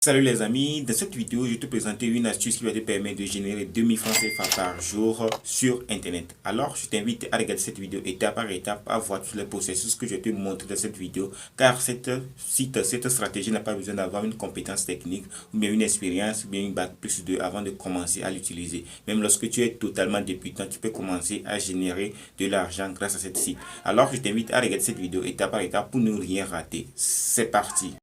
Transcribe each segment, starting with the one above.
Salut les amis, dans cette vidéo, je vais te présenter une astuce qui va te permettre de générer 2000 francs CFA par jour sur Internet. Alors, je t'invite à regarder cette vidéo étape par étape, à voir tous les processus que je vais te montrer dans cette vidéo, car cette stratégie n'a pas besoin d'avoir une compétence technique, ou bien une expérience, ou bien une bac plus 2 avant de commencer à l'utiliser. Même lorsque tu es totalement débutant, tu peux commencer à générer de l'argent grâce à cette site. Alors, je t'invite à regarder cette vidéo étape par étape pour ne rien rater. C'est parti!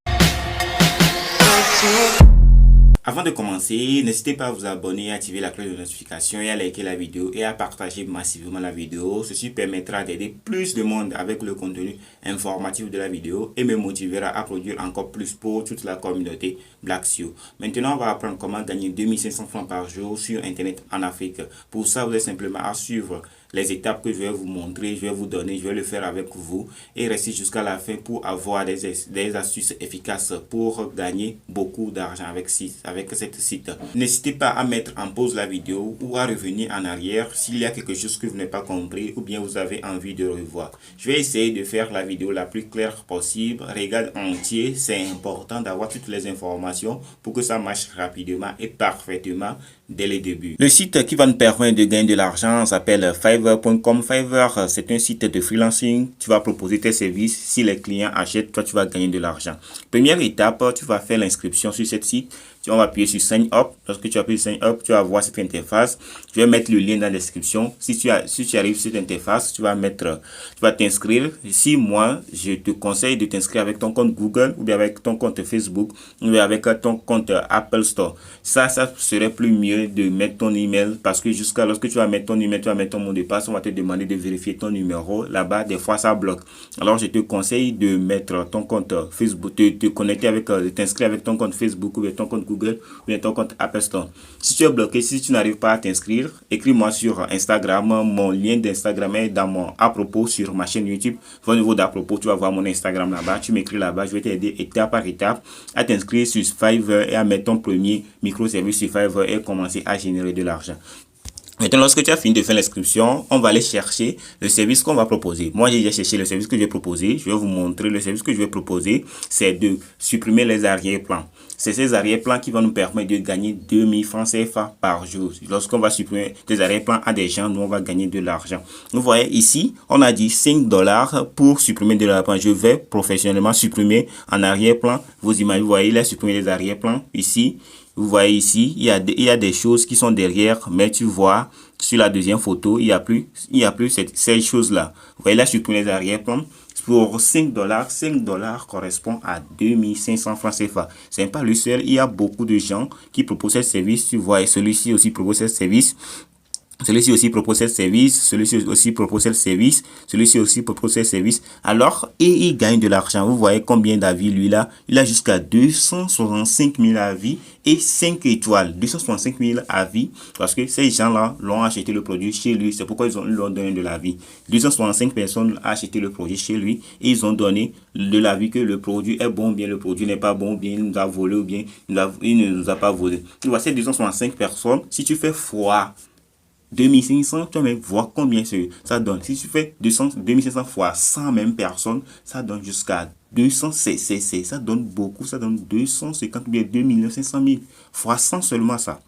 Avant de commencer, n'hésitez pas à vous abonner, à activer la cloche de notification et à liker la vidéo et à partager massivement la vidéo. Ceci permettra d'aider plus de monde avec le contenu informatif de la vidéo et me motivera à produire encore plus pour toute la communauté Blacksio. Maintenant, on va apprendre comment gagner 2500 francs par jour sur Internet en Afrique. Pour ça, vous avez simplement à suivre les étapes que je vais vous montrer, je vais vous donner, je vais le faire avec vous et rester jusqu'à la fin pour avoir des astuces efficaces pour gagner beaucoup d'argent avec cette site. N'hésitez pas à mettre en pause la vidéo ou à revenir en arrière s'il y a quelque chose que vous n'avez pas compris ou bien vous avez envie de revoir. Je vais essayer de faire la vidéo la plus claire possible. Regarde entier, c'est important d'avoir toutes les informations pour que ça marche rapidement et parfaitement dès le début. Le site qui va nous permettre de gagner de l'argent s'appelle Fiverr.com. Fiverr, c'est un site de freelancing. Tu vas proposer tes services. Si les clients achètent, toi, tu vas gagner de l'argent. Première étape, tu vas faire l'inscription sur ce site. On va appuyer sur Sign Up. Lorsque tu appuies sur Sign Up, tu vas voir cette interface. Je vais mettre le lien dans la description. Si tu arrives sur cette interface, tu vas t'inscrire. Si moi, je te conseille de t'inscrire avec ton compte Google ou bien avec ton compte Facebook ou bien avec ton compte Apple Store. Ça serait plus mieux de mettre ton email parce que lorsque tu vas mettre ton email, tu vas mettre ton mot de passe, on va te demander de vérifier ton numéro. Là-bas, des fois, ça bloque. Alors, je te conseille de mettre ton compte Facebook, te connecter de t'inscrire avec ton compte Facebook ou bien ton compte Google ou bien ton compte Apple Store. Si tu es bloqué, si tu n'arrives pas à t'inscrire, écris-moi sur Instagram. Mon lien d'Instagram est dans mon à propos sur ma chaîne YouTube. Au niveau d'à propos, tu vas voir mon Instagram là-bas. Tu m'écris là-bas. Je vais t'aider étape par étape à t'inscrire sur Fiverr et à mettre ton premier microservice sur Fiverr et commencer à générer de l'argent. Maintenant, lorsque tu as fini de faire l'inscription, on va aller chercher le service qu'on va proposer. Moi, j'ai déjà cherché le service que je vais proposer. Je vais vous montrer le service que je vais proposer. C'est de supprimer les arrière-plans. C'est ces arrière-plans qui vont nous permettre de gagner 2000 francs CFA par jour. Lorsqu'on va supprimer des arrière-plans à des gens, nous, on va gagner de l'argent. Vous voyez ici, on a dit 5 $ pour supprimer de l'arrière-plan. Je vais professionnellement supprimer en arrière-plan. Vous imaginez, vous voyez, il a supprimé les arrière-plans ici. Vous voyez ici, il y a des choses qui sont derrière, mais tu vois, sur la deuxième photo, il y a plus ces choses-là. Vous voyez là, supprimé les arrière-plans. Pour 5 $, 5 $ correspond à 2500 francs CFA. Ce n'est pas le seul, il y a beaucoup de gens qui proposent ce service. Tu vois, et celui-ci aussi propose ce service. Celui-ci aussi propose ce service, celui-ci aussi propose ce service, celui-ci aussi propose ce service. Alors, et il gagne de l'argent. Vous voyez combien d'avis lui là? Il a jusqu'à 265 000 avis et 5 étoiles. 265 000 avis parce que ces gens-là l'ont acheté le produit chez lui. C'est pourquoi ils ont donné de l'avis. 265 personnes ont acheté le produit chez lui et ils ont donné de l'avis que le produit est bon, bien le produit n'est pas bon, bien il nous a volé ou bien il ne nous a pas volé. Tu vois, ces 265 personnes, si tu fais fois 2500, tu vas même voir combien ça donne. Si tu fais 2500 fois 100 mêmes personnes, ça donne jusqu'à 200, ça donne beaucoup, ça donne 250 ou bien 2 500 000 fois 100 seulement ça.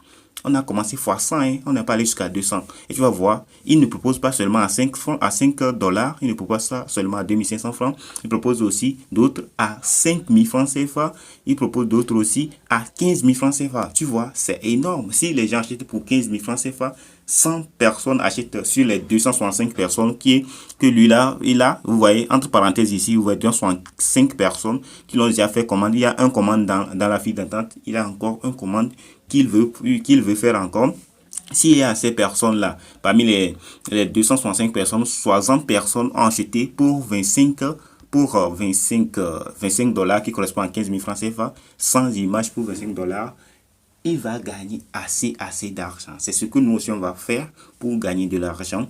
On a commencé fois 100, hein? On n'est pas allé jusqu'à 200. Et tu vas voir, il ne propose pas seulement à 5 $, il ne propose ça seulement à 2500 francs. Il propose aussi d'autres à 5000 francs CFA. Il propose d'autres aussi à 15 000 francs CFA. Tu vois, c'est énorme. Si les gens achètent pour 15 000 francs CFA, 100 personnes achètent sur les 265 personnes que lui là, il a, vous voyez, entre parenthèses ici, vous voyez 265 personnes qui l'ont déjà fait commande. Il y a un commande dans la file d'attente. Il a encore un commande qu'il veut faire encore. S'il y a ces personnes-là, parmi les 265 personnes, 60 personnes ont acheté pour 25 $ qui correspond à 15 000 francs CFA, sans image pour 25 $. Il va gagner assez d'argent. C'est ce que nous aussi on va faire pour gagner de l'argent.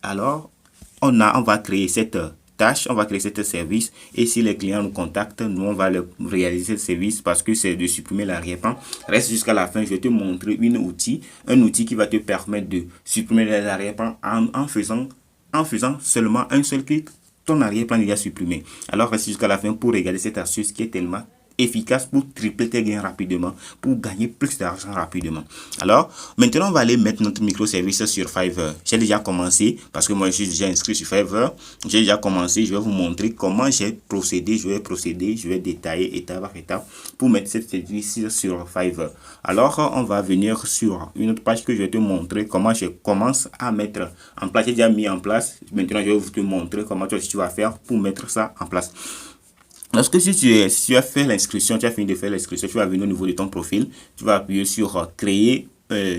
Alors, on va créer cette tâche, on va créer ce service et si les clients nous contactent, nous on va réaliser ce service parce que c'est de supprimer l'arrière-plan. Reste jusqu'à la fin, je vais te montrer un outil qui va te permettre de supprimer les arrière-plans en faisant seulement un seul clic. Ton arrière-plan est déjà supprimé. Alors reste jusqu'à la fin pour regarder cette astuce qui est tellement efficace pour tripler tes gains rapidement, pour gagner plus d'argent rapidement. Alors, maintenant, on va aller mettre notre microservice sur Fiverr. J'ai déjà commencé parce que moi, je suis déjà inscrit sur Fiverr. J'ai déjà commencé. Je vais vous montrer comment j'ai procédé. Je vais détailler étape par étape pour mettre cette service sur Fiverr. Alors, on va venir sur une autre page que je vais te montrer comment je commence à mettre en place. J'ai déjà mis en place. Maintenant, je vais vous te montrer comment tu vas faire pour mettre ça en place. Lorsque si tu as fait l'inscription, tu as fini de faire l'inscription, tu vas venir au niveau de ton profil, tu vas appuyer sur créer,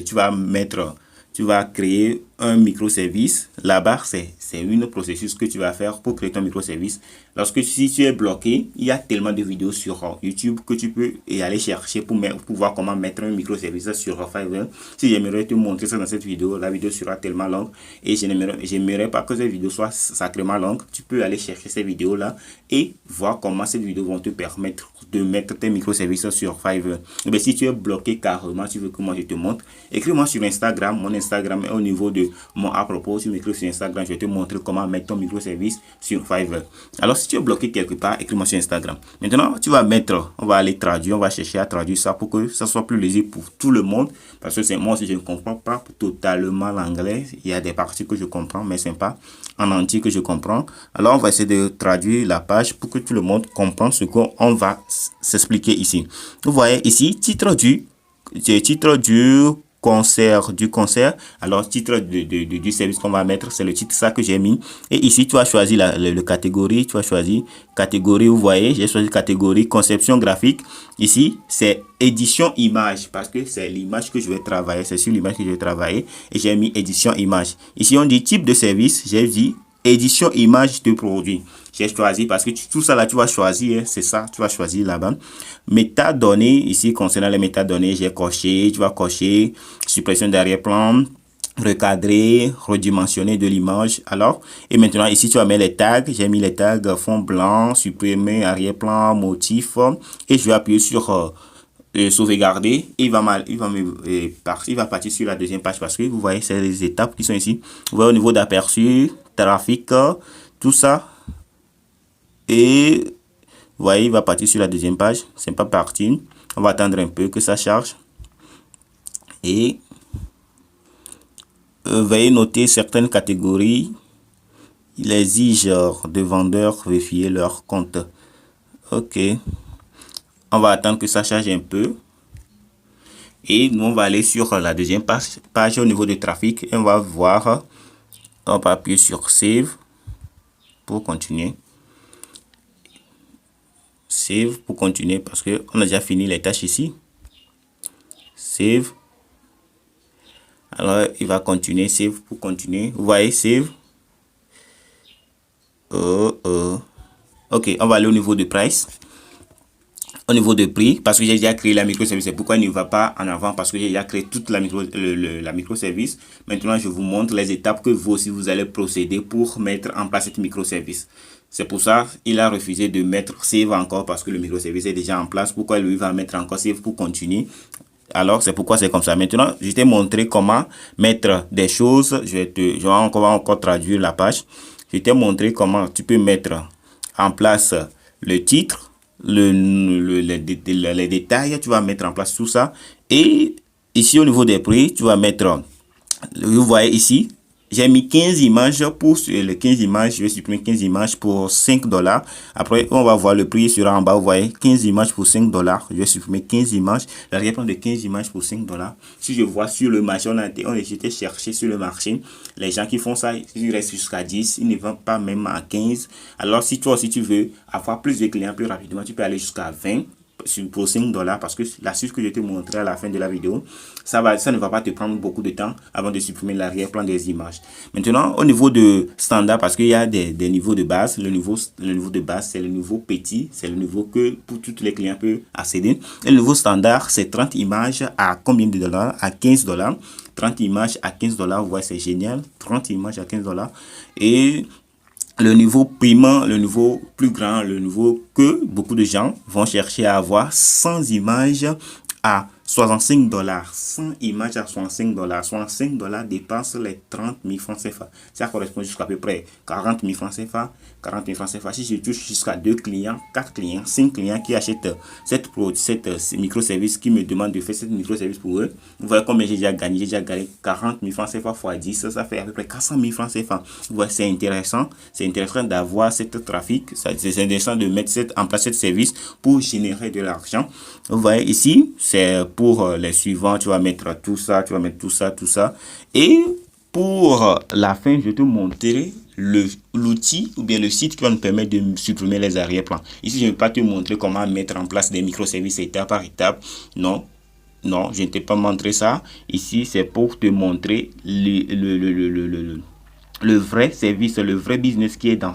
tu vas créer un microservice. Là-bas, c'est une processus que tu vas faire pour créer ton microservice. Lorsque si tu es bloqué, il y a tellement de vidéos sur YouTube que tu peux y aller chercher pour voir comment mettre un microservice sur Fiverr. Si j'aimerais te montrer ça dans cette vidéo, la vidéo sera tellement longue et j'aimerais pas que cette vidéo soit sacrément longue. Tu peux aller chercher ces vidéos-là et voir comment ces vidéos vont te permettre de mettre tes microservices sur Fiverr. Mais si tu es bloqué carrément, tu veux que moi je te montre, écris-moi sur Instagram. Mon Instagram est au niveau de mon à propos. Tu m'écris sur Instagram, je vais te montrer comment mettre ton microservice sur Fiverr. Alors si tu es bloqué quelque part, écris-moi sur Instagram. Maintenant, tu vas mettre, on va aller traduire, on va chercher à traduire ça pour que ça soit plus lisible pour tout le monde. Parce que c'est moi aussi, je ne comprends pas totalement l'anglais. Il y a des parties que je comprends, mais ce n'est pas en entier que je comprends. Alors, on va essayer de traduire la page pour que tout le monde comprenne ce qu'on va s'expliquer ici. Vous voyez ici, titre du concert. Alors, titre du service qu'on va mettre, c'est le titre ça que j'ai mis. Et ici, tu as choisi le catégorie. Tu as choisi catégorie, vous voyez, j'ai choisi catégorie conception graphique. Ici, c'est édition image parce que c'est l'image que je vais travailler. C'est sur l'image que je vais travailler. Et j'ai mis édition image. Ici, on dit type de service. J'ai dit édition image de produit. J'ai choisi parce que tout ça là, tu vas choisir, c'est ça, tu vas choisir là-bas. Métadonnées, ici, concernant les métadonnées, j'ai coché, tu vas cocher suppression d'arrière-plan, recadrer, redimensionner de l'image. Alors, et maintenant, ici, tu vas mettre les tags. J'ai mis les tags fond blanc, supprimer, arrière-plan, motif. Et je vais appuyer sur sauvegarder. Il va partir sur la deuxième page parce que vous voyez, c'est les étapes qui sont ici. Vous voyez au niveau d'aperçu, trafic, tout ça. Et vous voyez, il va partir sur la deuxième page. C'est pas parti. On va attendre un peu que ça charge. Et veuillez noter certaines catégories. Il exige de vendeurs vérifier leur compte. Ok. On va attendre que ça charge un peu. Et nous, on va aller sur la deuxième page au niveau de trafic. Et on va voir. On va appuyer sur Save pour continuer. Save pour continuer parce que on a déjà fini les tâches ici. Save. Alors, il va continuer. Save pour continuer. Vous voyez, Save. Ok, on va aller au niveau de price. Au niveau de prix, parce que j'ai déjà créé la microservice. C'est pourquoi il ne va pas en avant, parce que j'ai déjà créé toute la microservice. Maintenant, je vous montre les étapes que vous aussi vous allez procéder pour mettre en place cette microservice. C'est pour ça il a refusé de mettre Save encore, parce que le microservice est déjà en place. Pourquoi lui va mettre encore Save pour continuer? Alors, c'est pourquoi c'est comme ça. Maintenant, je t'ai montré comment mettre des choses. Je vais encore traduire la page. Je t'ai montré comment tu peux mettre en place le titre, les détails, tu vas mettre en place tout ça. Et ici, au niveau des prix, tu vas mettre, vous voyez ici, j'ai mis 15 images pour les 15 images. Je vais supprimer 15 images pour 5 $. Après, on va voir le prix sera en bas. Vous voyez, 15 images pour 5 $. Je vais supprimer 15 images. L'arrière-plan de 15 images pour 5 $. Si je vois sur le marché, on a été chercher sur le marché. Les gens qui font ça, ils restent jusqu'à 10. Ils ne vendent pas même à 15. Alors, si toi aussi tu veux avoir plus de clients plus rapidement, tu peux aller jusqu'à 20. Pour 5 $, parce que l'astuce que je te montrer à la fin de la vidéo, ça ne va pas te prendre beaucoup de temps avant de supprimer l'arrière-plan des images. Maintenant, au niveau de standard, parce qu'il y a des niveaux de base, le niveau de base, c'est le niveau petit, c'est le niveau que pour tous les clients peuvent accéder. Et le niveau standard, c'est 30 images à combien de dollars? À 15 $. 30 images à 15 $, vous voyez, c'est génial. 30 images à 15 $. Et le niveau paiement, le niveau plus grand, le niveau que beaucoup de gens vont chercher à avoir 100 images à 65 dollars. 100 images à 65 dollars. 65 dollars dépassent les 30 000 francs CFA. Ça correspond jusqu'à peu près 40 000 francs CFA. 40 000 francs CFA. Si je touche jusqu'à 2 clients, 4 clients, 5 clients qui achètent cette microservice, qui me demandent de faire cette microservice pour eux, vous voyez combien j'ai déjà gagné. J'ai déjà gagné 40 000 francs CFA x 10. Ça fait à peu près 400 000 francs CFA. Vous voyez, c'est intéressant. C'est intéressant d'avoir cette trafic. C'est intéressant de mettre en place ce service pour générer de l'argent. Vous voyez ici, c'est pour les suivants. Tu vas mettre tout ça, tu vas mettre tout ça, tout ça. Et pour la fin, je vais te montrer l'outil ou bien le site qui va nous permettre de supprimer les arrière-plans. Ici, je ne vais pas te montrer comment mettre en place des microservices étape par étape. Non, non, je ne t'ai pas montré ça. Ici, c'est pour te montrer le vrai service, le vrai business qui est dans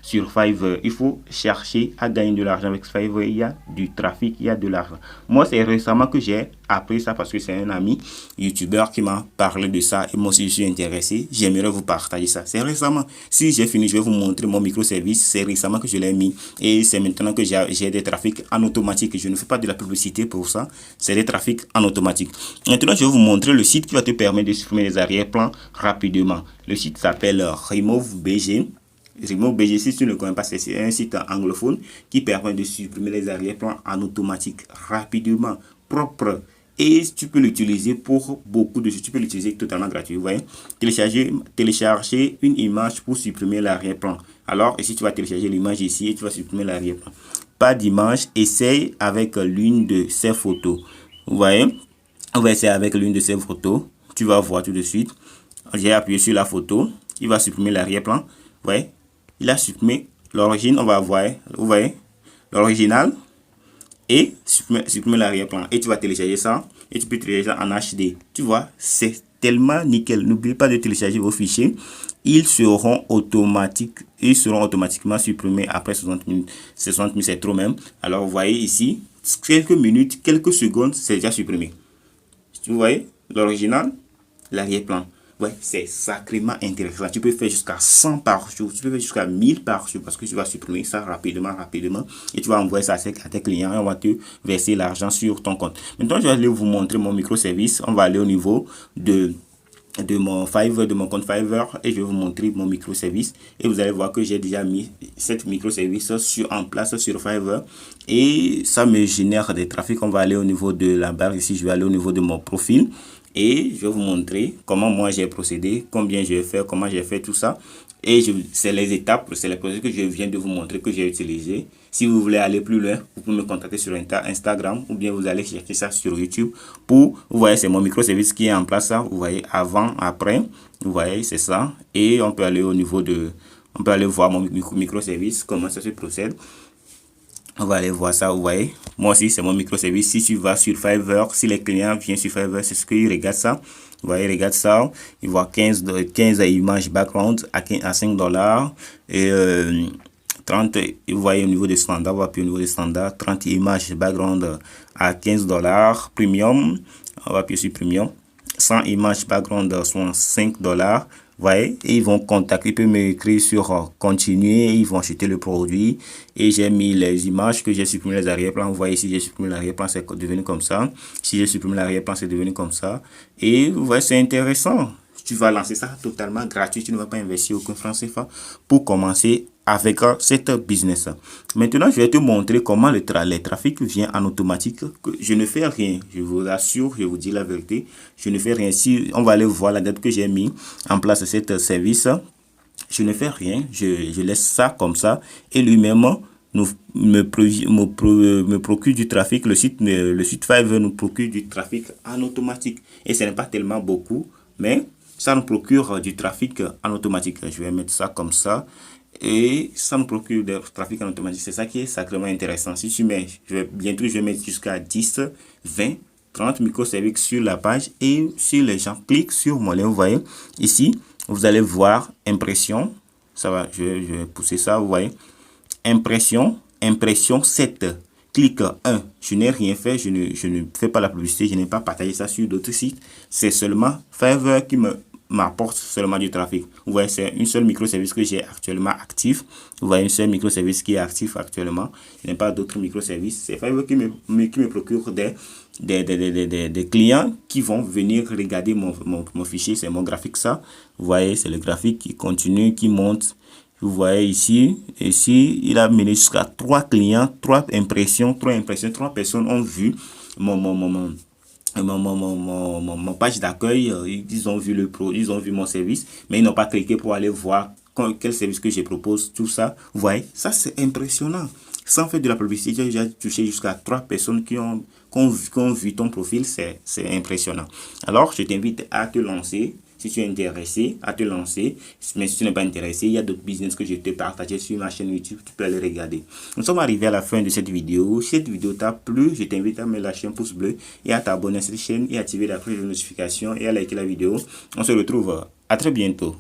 sur Fiverr. Il faut chercher à gagner de l'argent avec Fiverr. Il y a du trafic, il y a de l'argent. Moi, c'est récemment que j'ai appris ça parce que c'est un ami youtubeur qui m'a parlé de ça et moi aussi je suis intéressé. J'aimerais vous partager ça. C'est récemment. Si j'ai fini, je vais vous montrer mon microservice. C'est récemment que je l'ai mis et c'est maintenant que j'ai des trafics en automatique. Je ne fais pas de la publicité pour ça. C'est des trafics en automatique. Maintenant, je vais vous montrer le site qui va te permettre de supprimer les arrière-plans rapidement. Le site s'appelle RemoveBG. RemoveBG, si tu ne le connais pas, c'est un site anglophone qui permet de supprimer les arrière-plans en automatique, rapidement, propre. Et tu peux l'utiliser pour beaucoup de choses. Tu peux l'utiliser totalement gratuit. Vous voyez, télécharger une image pour supprimer l'arrière-plan. Alors, ici, tu vas télécharger l'image ici et tu vas supprimer l'arrière-plan. Pas d'image, essaye avec l'une de ces photos. Vous voyez, on va essayer avec l'une de ces photos. Tu vas voir tout de suite. J'ai appuyé sur la photo. Il va supprimer l'arrière-plan. Vous voyez, il a supprimé l'origine. On va voir. Vous voyez, l'original. Et supprimer l'arrière-plan. Et tu vas télécharger ça. Et tu peux télécharger ça en HD. Tu vois, c'est tellement nickel. N'oubliez pas de télécharger vos fichiers. Ils seront automatiquement supprimés après 60 minutes. 60 minutes, c'est trop même. Alors, vous voyez ici, quelques minutes, quelques secondes, c'est déjà supprimé. Vous voyez, l'original, l'arrière-plan. Ouais, c'est sacrément intéressant. Tu peux faire jusqu'à 100 par jour. Tu peux faire jusqu'à 1000 par jour parce que tu vas supprimer ça rapidement. Et tu vas envoyer ça à tes clients et on va te verser l'argent sur ton compte. Maintenant, je vais aller vous montrer mon microservice. On va aller au niveau de mon Fiverr, de mon compte Fiverr et je vais vous montrer mon microservice et vous allez voir que j'ai déjà mis cette microservice en place sur Fiverr et ça me génère des trafics. On va aller au niveau de la barre ici, je vais aller au niveau de mon profil et je vais vous montrer comment moi j'ai procédé, combien je vais faire, comment j'ai fait tout ça. Et c'est les étapes, c'est les procédures que je viens de vous montrer que j'ai utilisé. Si vous voulez aller plus loin, vous pouvez me contacter sur Instagram ou bien vous allez chercher ça sur YouTube. Vous voyez, c'est mon microservice qui est en place. Vous voyez, avant, après, vous voyez, c'est ça. Et on peut aller au niveau on peut aller voir mon microservice, comment ça se procède. On va aller voir ça, vous voyez. Moi aussi, c'est mon microservice. Si tu vas sur Fiverr, si les clients viennent sur Fiverr, c'est ce qu'ils regardent ça. Vous voyez, regarde ça. Ils voient 15 images background à 5 dollars. Et 30, vous voyez au niveau des standards, on va appuyer au niveau des standards. 30 images background à 15 dollars. Premium, on va appuyer sur Premium. 100 images background sont 5 dollars. Voyez, et ils vont contacter, ils peuvent m'écrire sur continuer, ils vont acheter le produit et j'ai mis les images que j'ai supprimé les arrière-plans. Vous voyez ici, j'ai supprimé l'arrière-plan, c'est devenu comme ça. Si j'ai supprimé l'arrière-plan, c'est devenu comme ça. Et vous voyez, c'est intéressant. Tu vas lancer ça totalement gratuit, tu ne vas pas investir aucun franc CFA pour commencer avec cette business. Maintenant, je vais te montrer comment les trafics viennent en automatique. Je ne fais rien, je vous assure, je vous dis la vérité. Je ne fais rien. Si on va aller voir la date que j'ai mis en place cet service, je ne fais rien. Je laisse ça comme ça et lui-même me procure du trafic. Le site Fiverr nous procure du trafic en automatique et ce n'est pas tellement beaucoup, mais ça nous procure du trafic en automatique. Je vais mettre ça comme ça. Et ça nous procure du trafic en automatique. C'est ça qui est sacrément intéressant. Si tu mets, bientôt je vais mettre jusqu'à 10, 20, 30 microservices sur la page. Et si les gens cliquent sur mon lien, vous voyez, ici, vous allez voir impression. Ça va, je vais pousser ça, vous voyez. Impression 7. Clic 1. Je n'ai rien fait, je ne fais pas la publicité, je n'ai pas partagé ça sur d'autres sites. C'est seulement Fiverr qui me m'apporte seulement du trafic. Vous voyez, c'est une seule microservice que j'ai actuellement actif. Vous voyez, une seule microservice qui est actif actuellement. Je n'ai pas d'autres microservices. C'est Fiverr qui me procure des clients qui vont venir regarder mon fichier. C'est mon graphique, ça. Vous voyez, c'est le graphique qui continue, qui monte. Vous voyez ici, il a mené jusqu'à 3 clients, 3 impressions, 3 personnes ont vu mon page d'accueil. Ils ont vu ils ont vu mon service, mais ils n'ont pas cliqué pour aller voir quel service que je propose, tout ça. Vous voyez, ça c'est impressionnant. Sans faire de la publicité, j'ai déjà touché jusqu'à 3 personnes qui ont vu ton profil. C'est impressionnant. Alors, je t'invite à te lancer. Si tu es intéressé, à te lancer. Mais si tu n'es pas intéressé, il y a d'autres business que je te partage sur ma chaîne YouTube. Tu peux aller regarder. Nous sommes arrivés à la fin de cette vidéo. Si cette vidéo t'a plu, je t'invite à me lâcher un pouce bleu et à t'abonner à cette chaîne et activer la cloche de notification et à liker la vidéo. On se retrouve à très bientôt.